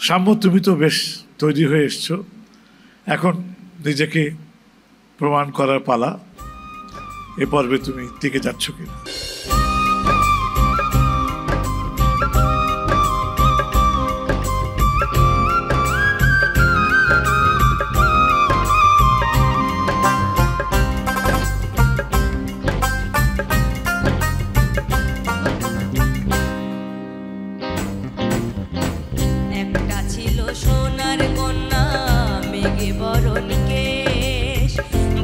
সাম্য, তুমি তো বেশ তৈরি হয়ে এসছো, এখন নিজেকে প্রমাণ করার পালা। এ পর্বে তুমি টিকে যাচ্ছ কিনা।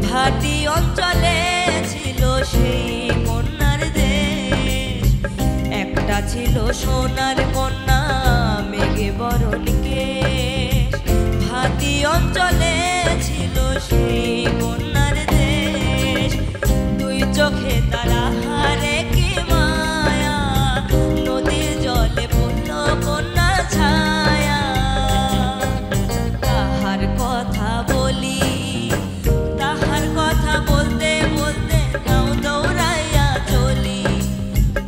ভাটি অঞ্চলে ছিল সেই কন্যার দেশ, একটা ছিল সোনার কন্যা মেঘে বরণ কেশ। ভাটি অঞ্চলে ছিল সেই কন্যার দেশ, দুই চোখে তারা হারে কি মায়া, নদীর জলে পড়ল কন্যা ছায়া। তাহার কথা বলি, বলতে বলতে গাঁও দৌড়াইয়া চলি।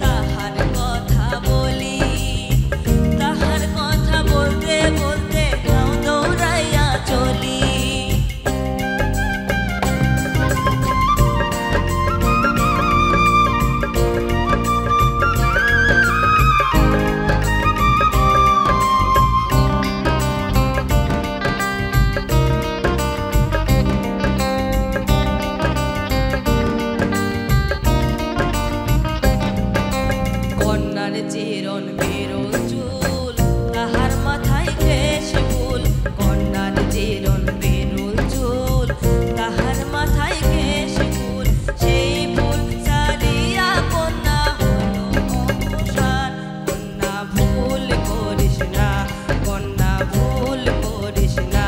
তাহার কথা বলি, তাহার কথা বলতে বলতে গাঁও দৌড়াইয়া চলি। চিরন বেরোল চুল, তাহার মাথায় কেশ ফুল। কন্যার চিরন বেরোল চুল, তাহার মাথায় কেশ ফুল। সেই ফুল সারিয়া কন্যা হলো অবসান। কন্যা ভুল করিস না, কন্যা ভুল করিস না।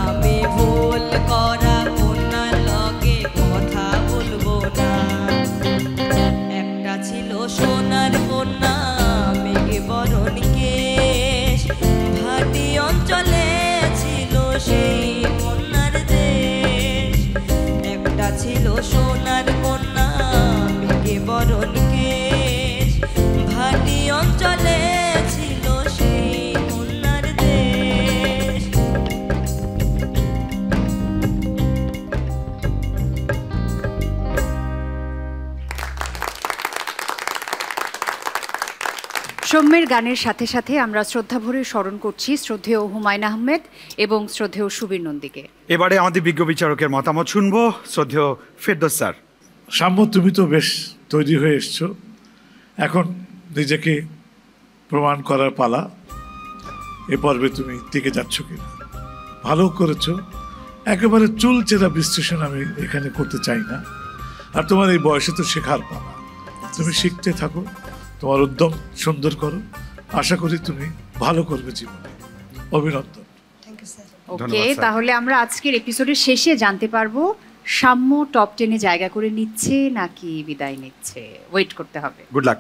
আমি ভুল করা কন্যার লগে কথা বলবো না। একটা ছিল সোনার কন্যা মেঘে বরণ কেশ, ভাটি অঞ্চলে ছিল সেই কন্যার দেশ। একটা ছিল সোনার কন্যা মেঘে বরণ কেশ, ভাটি অঞ্চলে ছিল সেই কন্যার দেশ। সৌম্যের গানের সাথে সাথে আমরা শ্রদ্ধা ভরে স্মরণ করছি শ্রদ্ধেয় হুমায়ুন আহমেদ এবং শ্রদ্ধেয় সুবীর নন্দীকে। এবারে আমাদের বিজ্ঞ বিচারকের মতামত শুনবো। শ্রদ্ধেয় ফেরদৌস স্যার। সাম্য, তুমি তো বেশ তৈরি হয়ে এসছো, এখন নিজেকে প্রমাণ করার পালা। এ পর্বে তুমি টিকে যাচ্ছ কিনা। ভালো করেছো, একেবারে চুল চেরা বিশ্লেষণ আমি এখানে করতে চাই না। আর তোমার এই বয়সে তো শেখার পালা, তুমি শিখতে থাকো, তোমার উদ্যম সুন্দর করো। আশা করি তুমি ভালো করবে জীবনে। অভিনন্দন। ওকে, তাহলে আমরা আজকের এপিসোডের শেষে জানতে পারবো সাম্য টপ 10-এ জায়গা করে নিচ্ছে নাকি বিদায় নিচ্ছে। ওয়েট করতে হবে। Good luck.